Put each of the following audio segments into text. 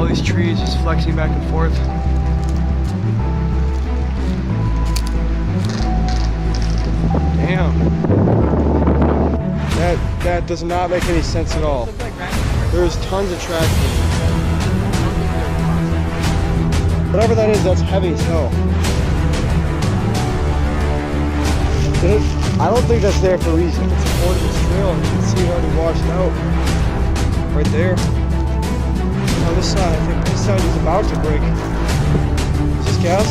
All these trees just flexing back and forth. Damn. That does not make any sense at all. There's tons of traction. Whatever that is, that's heavy as hell. I don't think that's there for a reason. It's a portable trail, and you can see it already washed out. Right there. On this side, I think this side is about to break. Is this gas?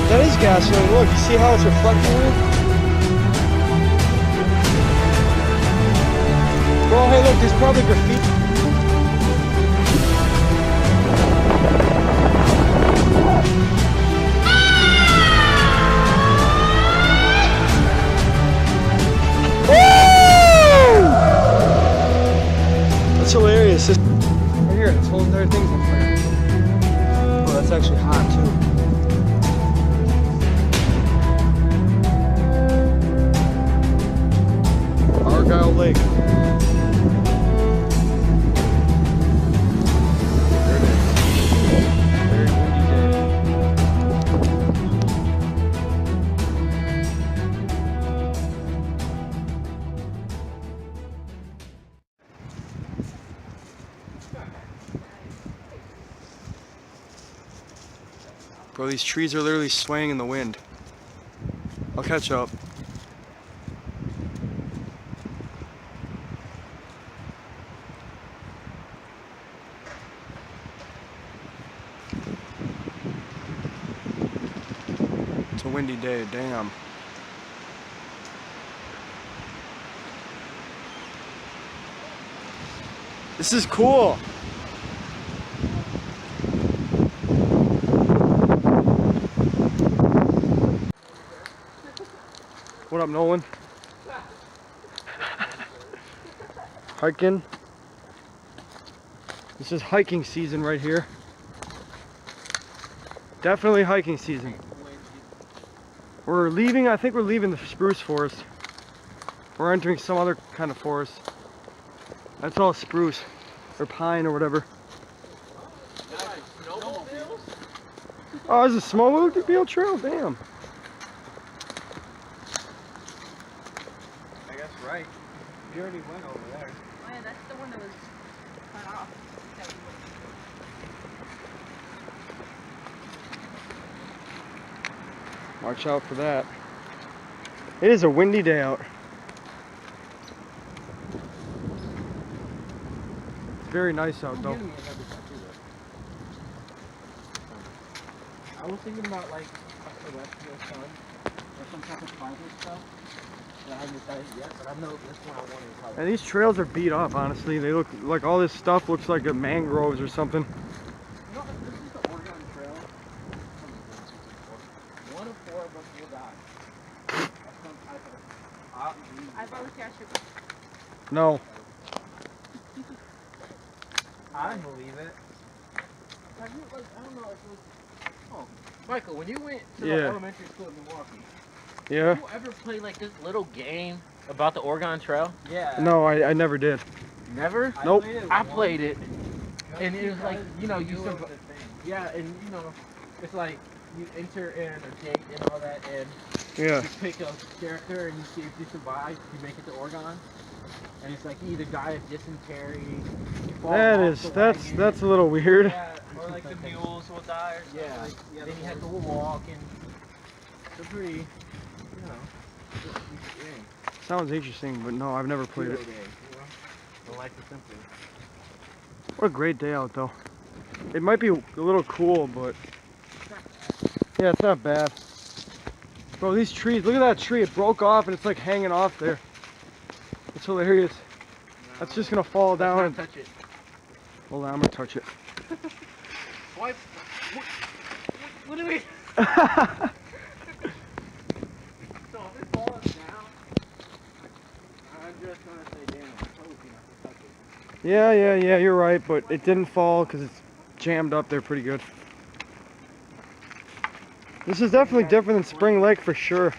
That is gas. Look, you see how it's reflecting in it? Well, hey, look, there's probably graffiti. That's hilarious. Right here, this whole entire thing's on fire. Oh, that's actually hot too. Argyle Lake. There it is. Very windy day. Bro, these trees are literally swaying in the wind. I'll catch up. It's a windy day, damn. This is cool. What up, Nolan? Hiking. This is hiking season right here. Definitely hiking season. We're leaving, I think we're leaving the spruce forest. We're entering some other kind of forest. That's all spruce, or pine, or whatever. Oh, there's a snowmobile trail? Damn. I guess right. You already went over there. Oh yeah, that's the one that was cut off. Watch out for that. It is a windy day out. It's very nice out though. I was thinking about like a celestial sun or some type of fiber stuff. I haven't decided yet, but I know this one I wanted to probably. And these trails are beat up, honestly. They look like all this stuff looks like a mangroves or something. You know, this is the Oregon Trail. One of 4 of us will die. Of some type of I've always got your. No. I believe it. Have you, like, I don't know if it was. Oh, Michael, when you went to the elementary school in Milwaukee, Yeah? Did you ever play like this little game about the Oregon Trail? yeah. No, I never did. Never? Nope. I played it, and it was like, you know, you survive. yeah, and you know, it's like you enter in a date and all that, and Yeah. you pick a character and you see if you survive, you make it to Oregon, and it's like you either die of dysentery, you fall off the wagon. That's a little weird. Yeah, or like the mules will die or something. Yeah. Like, Yeah, then you have to walk, and it's pretty, you know, it's Sounds interesting, but no, I've never played it. I like the simple. What a great day out though. It might be a little cool, but yeah, it's not bad. Bro, these trees, look at that tree. It broke off and it's like hanging off there. It's hilarious. That's just gonna fall down. And Touch it. hold on, I'm gonna touch it. What do we? So if it falls down, I'm just gonna say, damn, I told you not to touch it. Yeah, you're right, but it didn't fall because it's jammed up there pretty good. This is definitely different than Spring Lake for sure.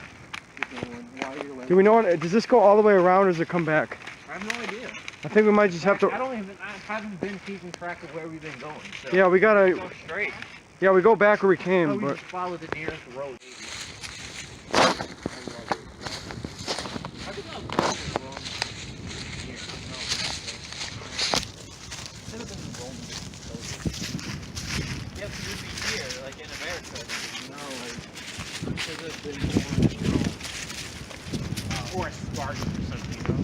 Do we know what, does this go all the way around or does it come back? I have no idea. I think we might just have to. I haven't been keeping track of where we've been going. So Yeah, we gotta. go straight. Yeah, we go back where we Oh, came, we but. just follow the nearest road. Yep, you'd be here, like in America. No, like, should have been more, or a Spartan or something, you know?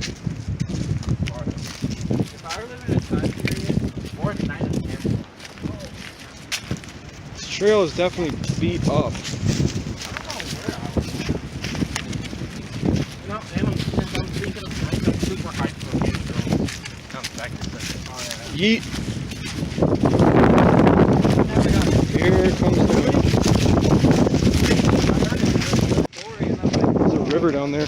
Spartan. If I were living in a time period, or a 9 of 10. This trail is definitely beat up. I don't know where I was. You know, and since I'm thinking of nights, I'm super hyped for a game, so I'm back to second. Oh, yeah. Yeet. Here comes the wind. There's a river down there.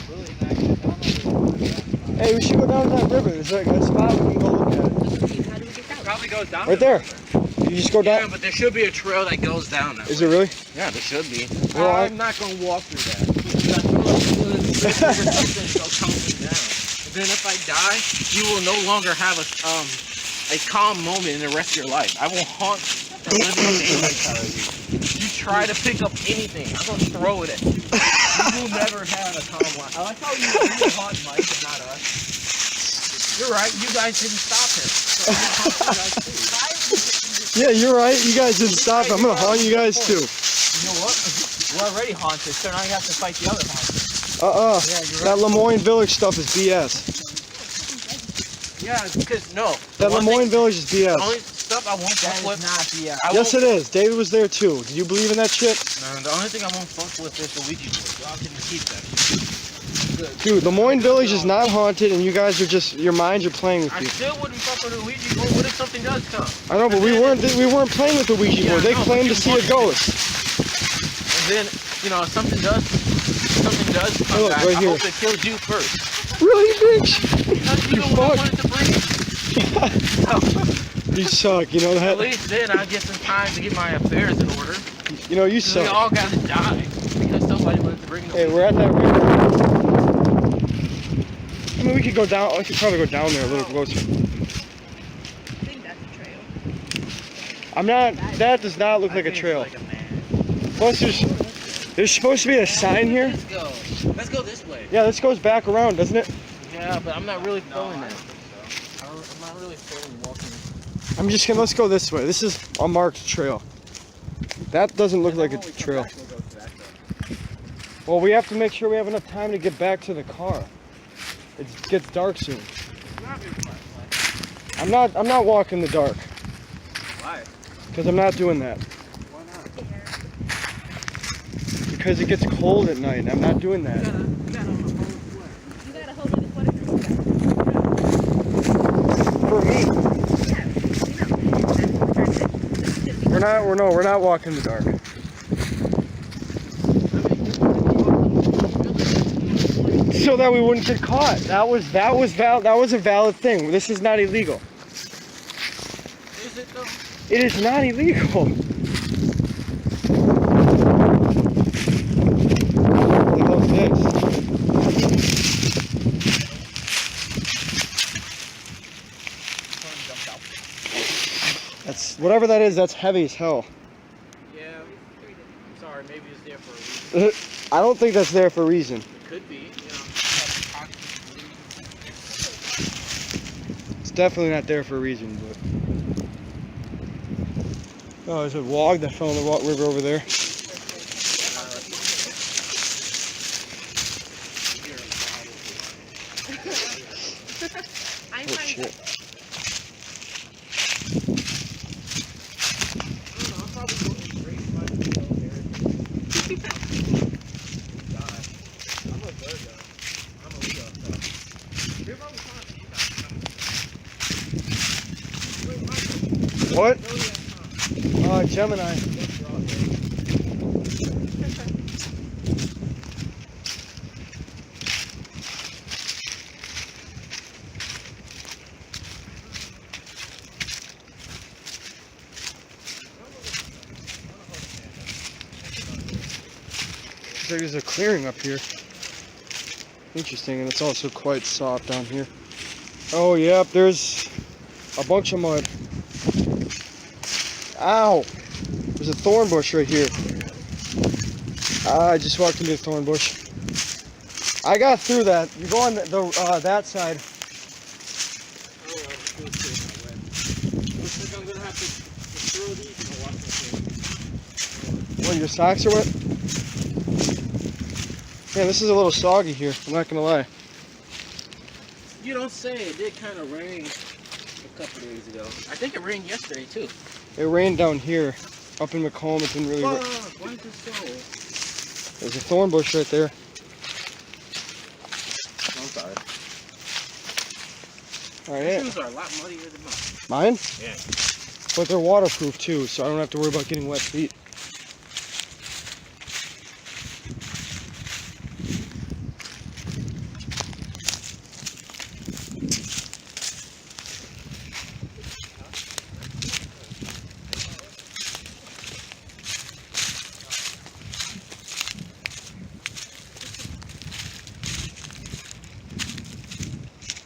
Hey, we should go down to that river. There's like a spot we can go look at it. How do we get down? Probably goes down. Right there. You just go Yeah, down. but there should be a trail that goes down that Is way. it really? Yeah, there should be. Well, I'm not going to walk through that. And then if I die, you will no longer have a calm moment in the rest of your life. I will haunt the living daylights out of you. You try to pick up anything, I'm going to throw it at you. You will never have a calm life. I like how you haunt Mike and not us. You're right, you guys didn't stop him. So you haunt you guys too. Yeah, you're right. You guys didn't stop. I'm gonna haunt you guys too. You know what? We're already haunted, so now you have to fight the other haunted. That Lemoyne Village stuff is BS. Yeah, because That Lemoyne Village is The BS. only stuff I won't fuck with. not the. Yes, it is. David was there too. Do you believe in that shit? No, the only thing I won't fuck with is the Ouija board. Y'all can keep that. Dude, Lemoyne Village is not haunted, and you guys are just your minds are playing with I you. still wouldn't fuck with the Ouija board. What if something does come? I know, but we weren't playing with the Ouija board. They claimed to see a ghost. And then, you know, if something does come Look, back, right I here. hope it kills you first. Really, bitch? Because you You don't fuck. want it to breathe. You suck. You know At that. least then I get some time to get my affairs in order. You know you We suck. all gotta die because somebody wanted to bring the Hey, we're at that river. I mean, we could go down. I could probably go down there a little closer. I think that's a trail. I'm not. That does not look like a trail. Like a man. Plus, there's supposed to be a sign here. Let's go. Let's go this way. Yeah, this goes back around, doesn't it? Yeah, but I'm not really feeling that. I'm not really feeling walking. I'm just gonna. Let's go this way. This is a marked trail. That doesn't look like a trail. Well, we have to make sure we have enough time to get back to the car. It gets dark soon. I'm not walking in the dark. Why? Because I'm not doing that. Why not? Because it gets cold at night and I'm not doing that. You gotta hold the sweater. For me. Yeah, We're not walking in the dark. So that we wouldn't get caught. That was a valid thing. This is not illegal. Is it though? It is not illegal. What the hell is this? That's whatever that is. That's heavy as hell. Yeah. I'm sorry. Maybe it's there for a reason. I don't think that's there for a reason. It could be. You know. It's definitely not there for a reason, but. Oh, there's a log that fell in the river over there. I'm Oh fine. shit. What? Gemini. Looks like there's a clearing up here. Interesting, and it's also quite soft down here. Oh, yep, there's a bunch of mud. Ow! There's a thorn bush right here. I just walked into a thorn bush. I got through that. You go on that side. Looks like I'm gonna have to throw these in the washing machine. What, your socks are wet? Yeah, this is a little soggy here. I'm not gonna lie. You don't say. It did kind of rain a couple days ago. I think it rained yesterday too. It rained down here. Up in Macomb, it didn't really rain. Fuck, why is it so? There's a thorn bush right there. I'm sorry. Alright, Your yeah. shoes are a lot muddier than mine. Mine? Yeah. But they're waterproof too, so I don't have to worry about getting wet feet.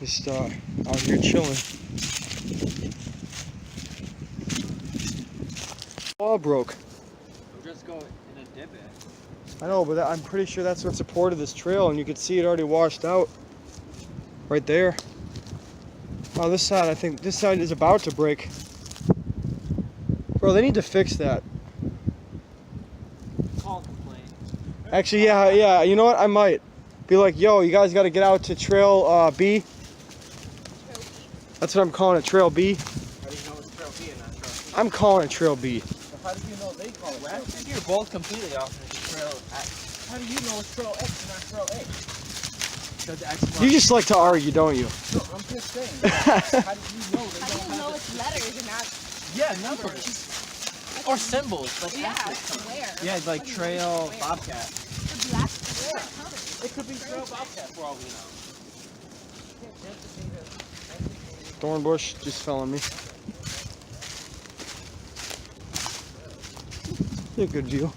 Just out here chilling. Wall broke. I'm just going in a dip it. I know, but I'm pretty sure that's what supported this trail, and you can see it already washed out. Right there. Oh, this side, I think this side is about to break. Bro, they need to fix that. Call complaint. Actually, yeah, you know what? I might be like, yo, you guys got to get out to Trail B. That's what I'm calling it, Trail B. How do you know it's Trail B and not Trail C? I'm calling it Trail B. So how do you know they call it? I think you're both completely off in Trail X. How do you know it's Trail X and not Trail A? Because X. You just like to argue, don't you? No, I'm just saying. How do you know they How do don't you know have it's letters and not Yeah, numbers. Or symbols. Like yeah, asterisks. where? Yeah, like Trail Where? Bobcat. The black square colors. It could be Trail Bobcat for all we know. Thorn bush just fell on me. A good view.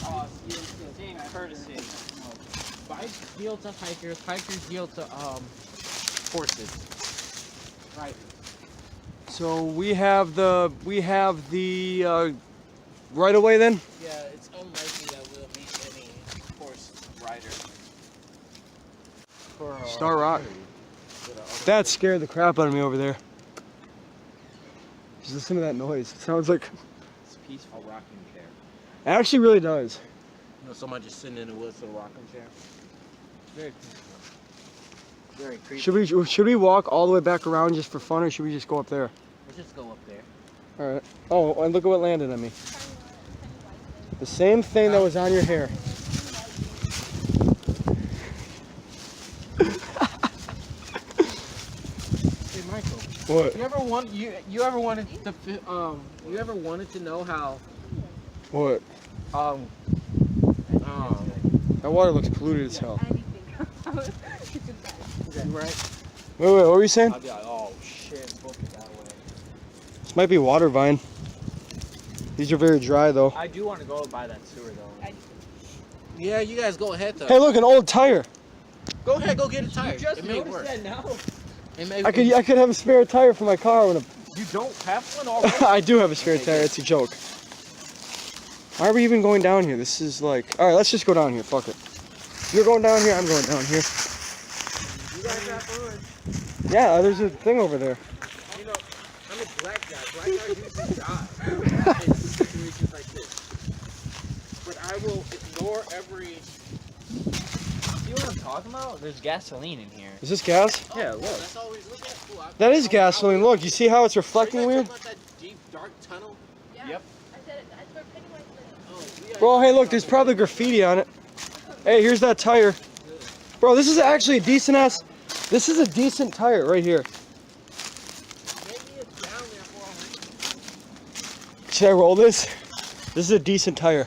Oh, seeing courtesy. Bikes yield to hikers, hikers yield to horses. Right. So we have the right away then. Yeah, it's unlikely that we'll meet any horse riders. Star Rock. That scared the crap out of me over there. Just listen to that noise. It sounds like. It's peaceful rocking chair. It actually really does. You know, someone just sitting in the woods with a rocking chair. Very peaceful. Very creepy. Should we walk all the way back around just for fun, or should we just go up there? We'll just go up there. All right. Oh, and look at what landed on me. The same thing that was on your hair. Hey, Michael. What? You ever wanted to know how What? That water looks polluted as hell. you right? Wait, what were you saying? I'd be like, oh shit, book it that way. This might be water vine. These are very dry though. I do want to go by that sewer though. Yeah, you guys go ahead though. Hey, look, an old tire. Go ahead, go get a tire. Just It may noticed work. that now. It may I could have a spare tire for my car when You don't have one already? I do have a spare tire. It's a joke. Why are we even going down here? This is like, all right, let's just go down here. Fuck it. You're going down here. I'm going down here. You guys have fun. Yeah, there's a thing over there. You know, I'm a black guy. Black guys usually die in situations like this. But I will ignore every. See what I'm talking about? There's gasoline in here. Is this gas? Yeah, look. That's all we look at. Cool. That is gasoline. Look, you see how it's reflecting Are you weird? guys talking about that deep, dark tunnel? Yeah. Yep. I said it. That's where Pennywise lives. Oh, Bro, hey, look, there's probably graffiti on it. Hey, here's that tire. Bro, this is actually a decent ass. This is a decent tire right here. maybe it's down there for all we Should I roll this? This is a decent tire.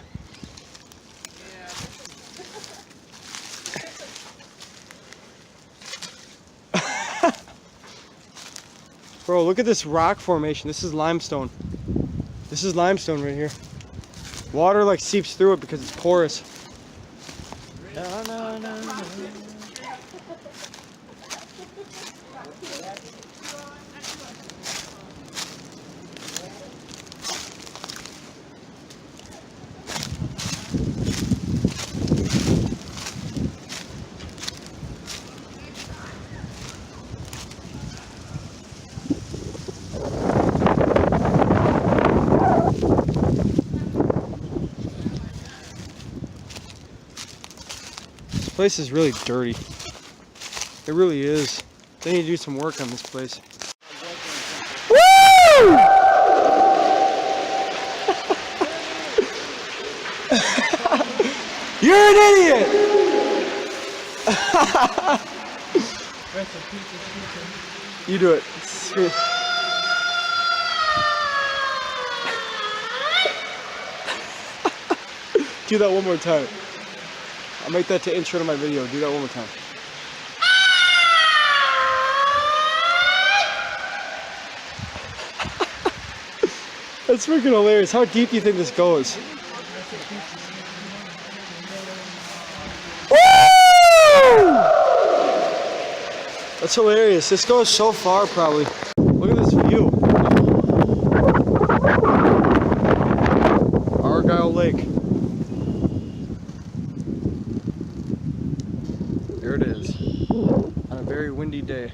Bro, look at this rock formation. This is limestone. This is limestone right here. Water like seeps through it because it's porous. This place is really dirty. It really is. They need to do some work on this place. Woo! You're an idiot! You do it. Do that one more time. I'll make that the intro to my video. Do that one more time. That's freaking hilarious. How deep do you think this goes? Woo! That's hilarious. This goes so far, probably. Look at this view. Argyle Lake. There it is. On a very windy day.